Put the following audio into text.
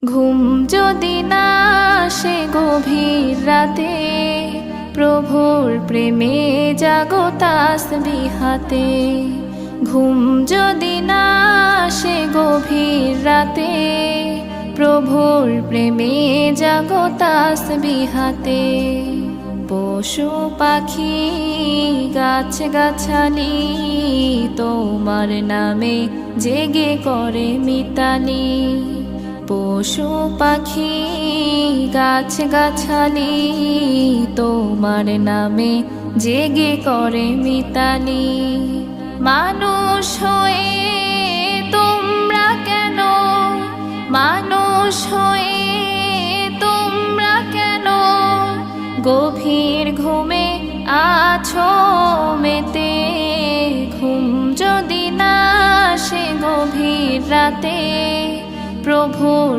ঘুম যদি না আসে গভীর রাতে, প্রভুর প্রেমে জাগো তাসবিহাতে। ঘুম যদি না আসে গভীর রাতে, প্রভুর প্রেমে জাগো তাসবিহাতে। পশু পাখি গাছ গাছালি তোমার নামে জেগে করে মিতালি। পশু পাখি গাছ গাছালি তোমার নামে জেগে করে মিতালি। মানুষ হয়ে তোমরা কেন, মানুষ হয়ে তোমরা কেন গভীর ঘুমে আছো মেতে। ঘুম যদি না আসে গভীর রাতে, প্রভুর